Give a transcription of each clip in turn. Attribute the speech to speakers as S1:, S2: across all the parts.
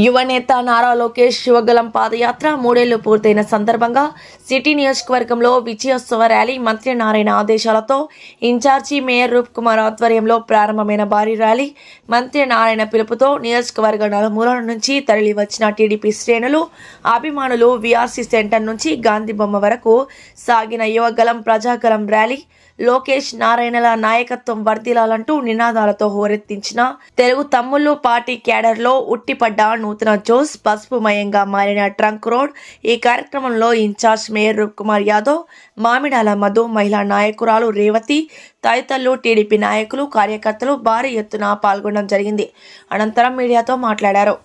S1: యువ నేత నారా లోకేష్ శివగలం పాదయాత్ర 3 ఏళ్లు పూర్తయిన సందర్భంగా సిటీ నియోజకవర్గంలో విజయోత్సవ ర్యాలీ మంత్రి నారాయణ ఆదేశాలతో ఇన్ఛార్జి మేయర్ రూప్ కుమార్ ఆధ్వర్యంలో ప్రారంభమైన భారీ ర్యాలీ మంత్రి నారాయణ పిలుపుతో నియోజకవర్గ నలుమూలల నుంచి తరలి వచ్చిన టీడీపీ శ్రేణులు అభిమానులు వీఆర్సీ సెంటర్ నుంచి గాంధీ బొమ్మ వరకు సాగిన యువగలం ప్రజాగలం ర్యాలీ లోకేష్ నారాయణల నాయకత్వం వర్ధిల్లాలంటూ నినాదాలతో హోరెత్తించిన తెలుగు తమ్ముళ్లు పార్టీ క్యాడర్లో ఉట్టిపడ్డ నూతన జోస్ పసుపుమయంగా మారిన ట్రంక్ రోడ్. ఈ కార్యక్రమంలో ఇన్ఛార్జ్ మేయర్ రూప్ కుమార్ యాదవ్, మామిడాల మధు, మహిళా నాయకురాలు రేవతి తదితరులు టీడీపీ నాయకులు కార్యకర్తలు భారీ ఎత్తున పాల్గొనడం జరిగింది. అనంతరం మీడియాతో మాట్లాడారు.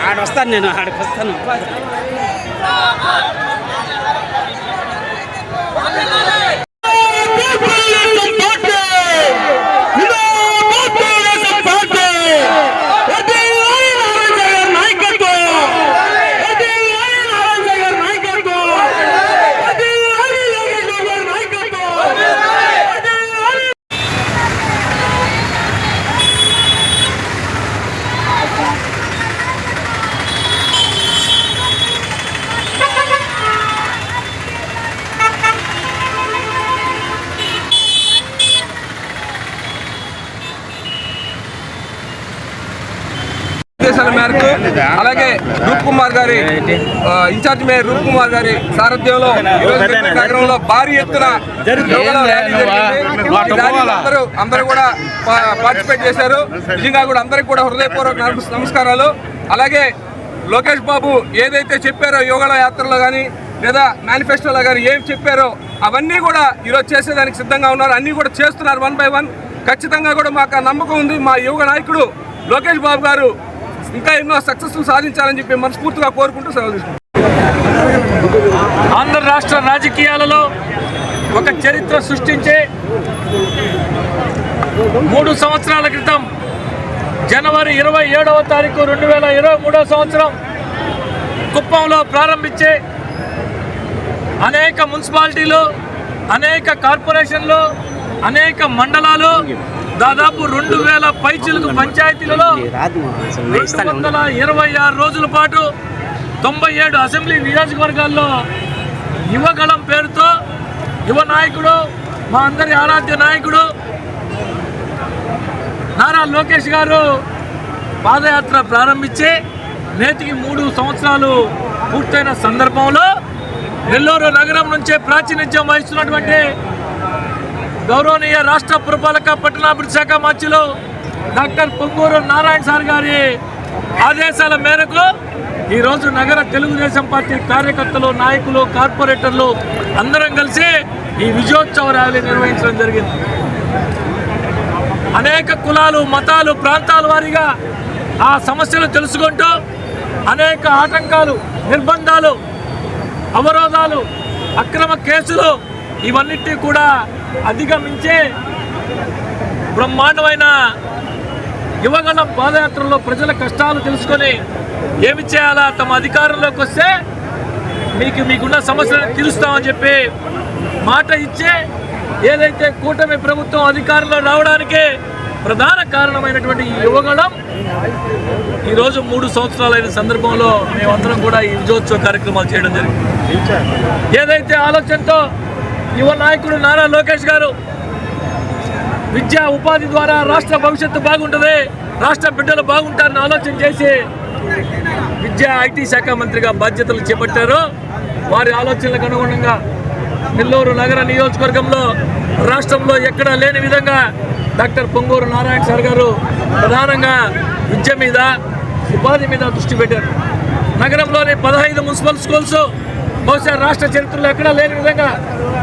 S2: ఆడొస్తాను, నేను ఆడికి వస్తాను. అలాగే రూప్ కుమార్ గారి ఇన్ఛార్జ్ మేయర్ రూప్ కుమార్ గారి సారథ్యంలో నగరంలో భారీ ఎత్తున అందరూ కూడా పార్టిసిపేట్ చేశారు. నిజంగా కూడా అందరికి కూడా హృదయపూర్వక నమస్కారాలు. అలాగే లోకేష్ బాబు ఏదైతే చెప్పారో యువగళ యాత్రలో కానీ లేదా మేనిఫెస్టోలో కానీ ఏం చెప్పారో అవన్నీ కూడా ఈరోజు చేసేదానికి సిద్ధంగా ఉన్నారు. అన్నీ కూడా చేస్తున్నారు 1 by 1. ఖచ్చితంగా కూడా మాకు నమ్మకం ఉంది. మా యువ నాయకుడు లోకేష్ బాబు గారు ఇంకా ఎన్నో సక్సెస్ఫుల్ సాధించాలని చెప్పి మనస్ఫూర్తిగా కోరుకుంటూ సెలవు తీసుకుంటాం.
S3: ఆంధ్ర రాష్ట్ర రాజకీయాలలో ఒక చరిత్ర సృష్టించే 3 సంవత్సరాల క్రితం జనవరి 27వ తారీఖు 2023 సంవత్సరం కుప్పంలో ప్రారంభించే అనేక మున్సిపాలిటీలు, అనేక కార్పొరేషన్లు, అనేక మండలాలు, దాదాపు 2000 పైచిలకు పంచాయతీలలో 226 రోజుల పాటు 97 అసెంబ్లీ నియోజకవర్గాల్లో యువగళం పేరుతో యువ నాయకుడు, మా అందరి ఆరాధ్య నాయకుడు నారా లోకేష్ గారు పాదయాత్ర ప్రారంభించి నేటికి 3 సంవత్సరాలు పూర్తయిన సందర్భంలో నెల్లూరు నగరం నుంచే ప్రాతినిధ్యం వహిస్తున్నటువంటి గౌరవనీయ రాష్ట్ర పురపాలక పట్టణాభివృద్ధి శాఖ మంత్రులు డాక్టర్ పొంగూరు నారాయణ సార్ గారి ఆదేశాల మేరకు ఈరోజు నగర తెలుగుదేశం పార్టీ కార్యకర్తలు, నాయకులు, కార్పొరేటర్లు అందరం కలిసి ఈ విజయోత్సవ ర్యాలీ నిర్వహించడం జరిగింది. అనేక కులాలు, మతాలు, ప్రాంతాల వారీగా ఆ సమస్యలు తెలుసుకుంటూ అనేక ఆటంకాలు, నిర్బంధాలు, అవరోధాలు, అక్రమ కేసులు ఇవన్నిటినీ కూడా అధిగమించే బ్రహ్మాండమైన యువగళం పాదయాత్రలో ప్రజల కష్టాలు తెలుసుకొని ఏమి చేయాలా, తమ అధికారంలోకి వస్తే మీకున్న సమస్యలను తీరుస్తామని చెప్పి మాట ఇచ్చే ఏదైతే కూటమి ప్రభుత్వం అధికారంలో రావడానికి ప్రధాన కారణమైనటువంటి ఈ యువగళం ఈరోజు 3 సంవత్సరాలైన సందర్భంలో మేమందరం కూడా ఈ విజయోత్సవ కార్యక్రమాలు చేయడం జరిగింది. ఏదైతే ఆలోచనతో యువ నాయకుడు నారా లోకేష్ గారు విద్యా ఉపాధి ద్వారా రాష్ట్ర భవిష్యత్తు బాగుంటుంది, రాష్ట్ర బిడ్డలు బాగుంటారని ఆలోచన చేసి విద్యా ఐటీ శాఖ మంత్రిగా బాధ్యతలు చేపట్టారు. వారి ఆలోచనలకు అనుగుణంగా నెల్లూరు నగర నియోజకవర్గంలో రాష్ట్రంలో ఎక్కడా లేని విధంగా డాక్టర్ పొంగూరు నారాయణ సార్ గారు ప్రధానంగా విద్య మీద, ఉపాధి మీద దృష్టి పెట్టారు. నగరంలోని 15 మున్సిపల్ స్కూల్స్ బహుశా రాష్ట్ర చరిత్రలో ఎక్కడా లేని విధంగా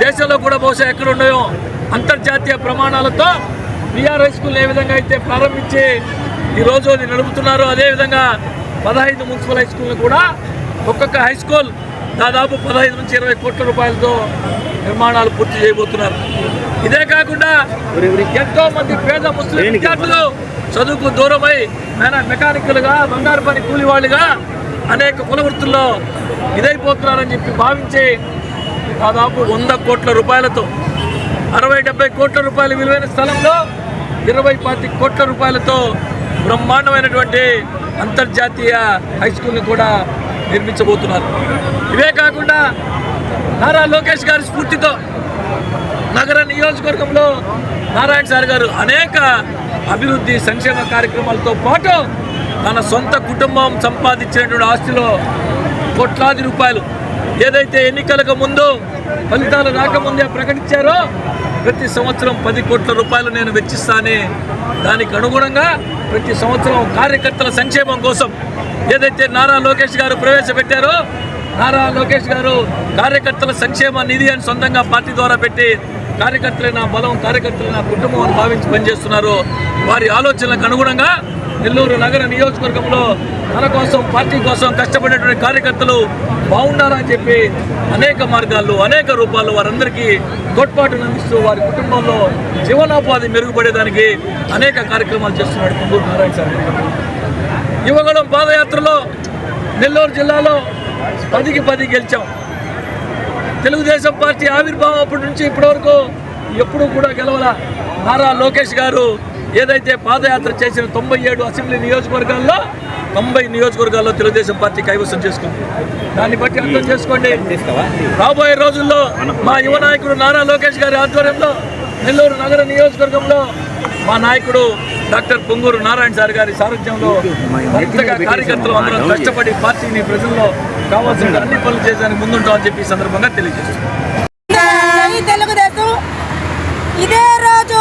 S3: దేశంలో కూడా బహుశా ఎక్కడ ఉన్నాయో అంతర్జాతీయ ప్రమాణాలతో విఆర్ హై స్కూల్ ఏ విధంగా అయితే ప్రారంభించి ఈరోజు అది నడుపుతున్నారో అదేవిధంగా 15 మున్సిపల్ హై స్కూల్ని కూడా ఒక్కొక్క హై స్కూల్ దాదాపు 15 నుంచి 20 కోట్ల రూపాయలతో నిర్మాణాలు పూర్తి చేయబోతున్నారు. ఇదే కాకుండా ఎంతో మంది పేద ముస్లిం విద్యార్థులు చదువుకు దూరమై మెకానికల్గా, బంగారు పని కూలి వాళ్ళుగా అనేక కుల వృత్తుల్లో ఇదైపోతున్నారని చెప్పి భావించి దాదాపు 100 కోట్ల రూపాయలతో 60-70 కోట్ల రూపాయల విలువైన స్థలంలో 20-25 కోట్ల రూపాయలతో బ్రహ్మాండమైనటువంటి అంతర్జాతీయ హై స్కూల్ని కూడా నిర్మించబోతున్నారు. ఇవే కాకుండా నారా లోకేష్ గారి స్ఫూర్తితో నగర నియోజకవర్గంలో నారాయణ సార్ గారు అనేక అభివృద్ధి సంక్షేమ కార్యక్రమాలతో పాటు తన సొంత కుటుంబం సంపాదించినటువంటి ఆస్తిలో కోట్లాది రూపాయలు ఏదైతే ఎన్నికలకు ముందు ఫలితాలు రాకముందే ప్రకటించారో ప్రతి సంవత్సరం 10 కోట్ల రూపాయలు నేను వెచ్చిస్తానని దానికి అనుగుణంగా ప్రతి సంవత్సరం కార్యకర్తల సంక్షేమం కోసం ఏదైతే నారా లోకేష్ గారు ప్రవేశపెట్టారో నారా లోకేష్ గారు కార్యకర్తల సంక్షేమ నిధి అని సొంతంగా పార్టీ ద్వారా పెట్టి కార్యకర్తలే నా బలం, కార్యకర్తలే నా కుటుంబం అని భావించి పనిచేస్తున్నారు. వారి ఆలోచనలకు అనుగుణంగా నెల్లూరు నగర నియోజకవర్గంలో మన కోసం, పార్టీ కోసం కష్టపడేటువంటి కార్యకర్తలు బాగుండాలని చెప్పి అనేక మార్గాల్లో, అనేక రూపాల్లో వారందరికీ తోడ్పాటును అందిస్తూ వారి కుటుంబంలో జీవనోపాధి మెరుగుపడేదానికి అనేక కార్యక్రమాలు చేస్తున్నాడు పొంగూరు నారాయణ సార్. యువగళం పాదయాత్రలో నెల్లూరు జిల్లాలో 10కి 10 గెలిచాం. తెలుగుదేశం పార్టీ ఆవిర్భావం అప్పటి నుంచి ఇప్పటి వరకు ఎప్పుడూ కూడా గెలవల. నారా లోకేష్ గారు ఏదైతే పాదయాత్ర చేసిన 97 అసెంబ్లీ నియోజకవర్గాల్లో 90 నియోజకవర్గాల్లో తెలుగుదేశం పార్టీ కైవసం చేసుకుంది. దాన్ని బట్టి అర్థం చేసుకోండి, రాబోయే రోజుల్లో మా యువ నాయకుడు నారా లోకేష్ గారి ఆధ్వర్యంలో నెల్లూరు నగర నియోజకవర్గంలో మా నాయకుడు డాక్టర్ పొంగూరు నారాయణ సార్ గారి సారథ్యంలో అంతగా కార్యకర్తలు అందరం కష్టపడి పార్టీని ప్రజల్లో కావాల్సిన అన్ని పనులు చేసేందుకు ముందుంటామని చెప్పి ఈ సందర్భంగా తెలియజేస్తున్నాం.
S4: తెలుగుదేశం ఇదే రోజు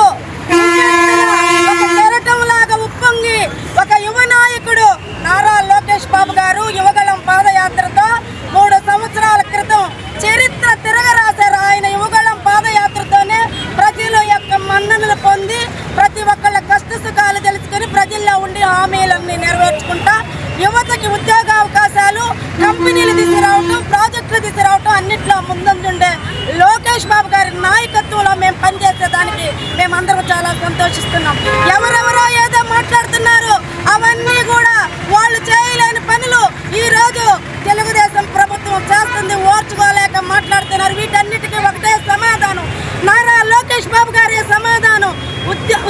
S4: ఒక కెరటంలాగా ఉప్పొంగి ఒక యువ నాయకుడు నారా లోకేష్ బాబు గారు యువగళం పాదయాత్రతో 3 సంవత్సరాల క్రితం చరిత్ర తిరగరాశారు. ఆయన యువగళం పాదయాత్రతోనే ప్రజల యొక్క మన్ననలు పొంది ప్రతి ఒక్కళ్ళ కష్ట సుఖాలు తెలుసుకుని ప్రజల్లో ఉండి హామీలన్నీ నెరవేర్చుకుంటా యువతకి ఉద్యోగ అవకాశాలు, కంపెనీలు తీసుకురావటం, ప్రాజెక్టులు తీసుకురావటం అన్నిట్లో ముందుండే లోకేష్ బాబు గారి నాయకత్వంలో మేము పనిచేసేదానికి మేమందరం చాలా సంతోషిస్తున్నాం. ఎవరెవరో ఏదో మాట్లాడుతున్నారు, అవన్నీ కూడా వాళ్ళు చేయలేని పనులు ఈ రోజు తెలుగుదేశం ప్రభుత్వం చేస్తుంది. ఓర్చుకోలేక మాట్లాడుతున్నారు. వీటన్నిటికీ ఒకటే సమాధానం, నారా లోకేష్ బాబు గారి సమాధానం.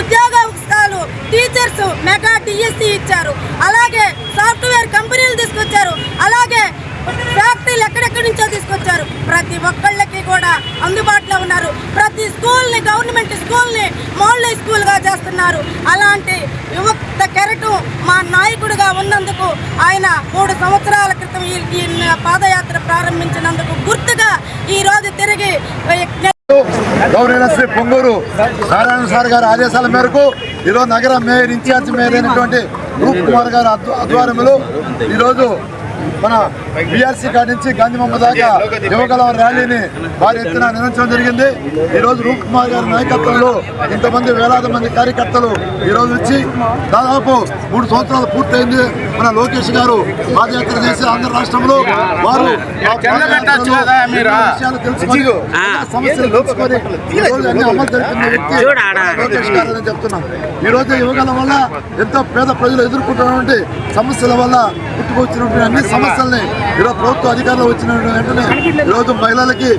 S4: ఉద్యోగ అవకాశాలు, టీచర్స్ మెగా డిఎస్సి ఇచ్చారు, అలాగే సాఫ్ట్వేర్ కంపెనీలు తీసుకొచ్చారు, అలాగే ఫ్యాక్టరీలు ఎక్కడెక్కడి నుంచో తీసుకొచ్చారు. ప్రతి ఒక్కళ్ళకి కూడా అందుబాటులో ఉన్నారు. ప్రతి స్కూల్ని గవర్నమెంట్ స్కూల్ని మోడల్ స్కూల్గా చేస్తున్నారు. అలాంటి యువత కెరటం మా నాయకుడిగా ఉన్నందుకు ఆయన 3 సంవత్సరాల క్రితం ఈ పాదయాత్ర ప్రారంభించినందుకు గుర్తుగా ఈరోజు తిరిగి
S5: గౌరవ శ్రీ పొంగూరు నారాయణ సార్ గారి ఆదేశాల మేరకు ఈరోజు నగర మేయర్ ఇన్ఛార్జ్ మేయర్ అయినటువంటి రూప్ కుమార్ గారి ఆధ్వర్యంలో ఈరోజు మన బీఆర్సీ కాడి నుంచి గాంధీబొమ్మ దాకా యువగలం ర్యాలీని భారీ ఎత్తున నిర్వహించడం జరిగింది. ఈరోజు రూప్ కుమార్ గారి నాయకత్వంలో ఇంతమంది వేలాది మంది కార్యకర్తలు ఈరోజు వచ్చి దాదాపు 3 సంవత్సరాలు పూర్తయింది. మన లోకేష్ గారు పాదయాత్ర చేసి ఆంధ్ర రాష్ట్రంలో వారు విషయాలు తెలుసుకొని సమస్యలు తెలుసుకొని ఈరోజు అన్ని అమలు జరిపిన వ్యక్తి లోకేష్ గారు అని చెప్తున్నాం. ఈరోజు యువగలం వల్ల ఎంతో పేద ప్రజలు ఎదుర్కొంటున్నటువంటి సమస్యల వల్ల పుట్టుకొచ్చినటువంటి అన్ని సమస్యల్ని ఈరోజు ప్రభుత్వ అధికారులు వచ్చిన వెంటనే ఈరోజు మహిళలకి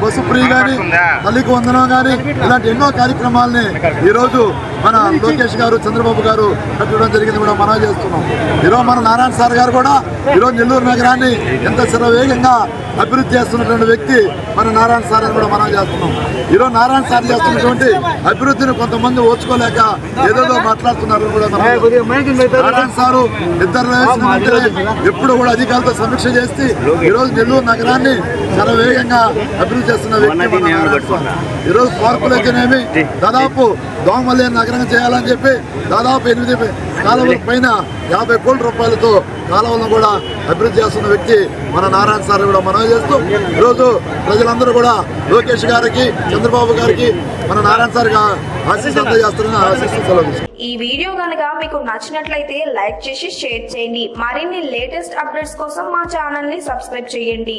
S5: బస్సు ఫ్రీ కానీ, తల్లికి వందనం కానీ, ఇలాంటి ఎన్నో కార్యక్రమాలని ఈరోజు మన లోకేష్ గారు, చంద్రబాబు గారు కట్టడం జరిగింది కూడా మనం చేస్తున్నాం. ఈరోజు మన నారాయణ సార్ గారు కూడా ఈరోజు నెల్లూరు నగరాన్ని ఎంత శరవేగంగా అభివృద్ధి చేస్తున్నటువంటి వ్యక్తి మన నారాయణ సార్ అని కూడా మనం చేస్తున్నాం. ఈరోజు నారాయణ సార్ చేస్తున్నటువంటి అభివృద్ధిని కొంతమంది ఓర్చుకోలేక ఏదేదో మాట్లాడుతున్నారు కూడా. నారాయణ సారు ఇద్దరు ఎప్పుడు కూడా అధికారులతో సమీక్ష చేసి ఈరోజు నెల్లూరు నగరాన్ని శరవేగంగా అభివృద్ధి చేస్తున్న వ్యక్తి మన నారాయణ సార్. ఈరోజు పార్కులైతేనేమి దాదాపు దోమలే నగరంగా చేయాలని చెప్పి దాదాపు 8 కాలువల పైన 50 కోట్ల రూపాయలతో కాలువలను కూడా అభివృద్ధి చేస్తున్న వ్యక్తి మన నారాయణ సార్ కూడా మనవి చేస్తూ ఈరోజు ప్రజలందరూ కూడా లోకేష్ గారికి, చంద్రబాబు గారికి, మన నారాయణ సార్ ఆశీస్సు అందజేస్తారని ఆశిస్తూ
S6: ఈ వీడియో కనుక మీకు నచ్చినట్లయితే లైక్ చేసి షేర్ చేయండి. మరిన్ని లేటెస్ట్ అప్డేట్స్ కోసం మా ఛానల్ ని సబ్స్క్రైబ్ చేయండి.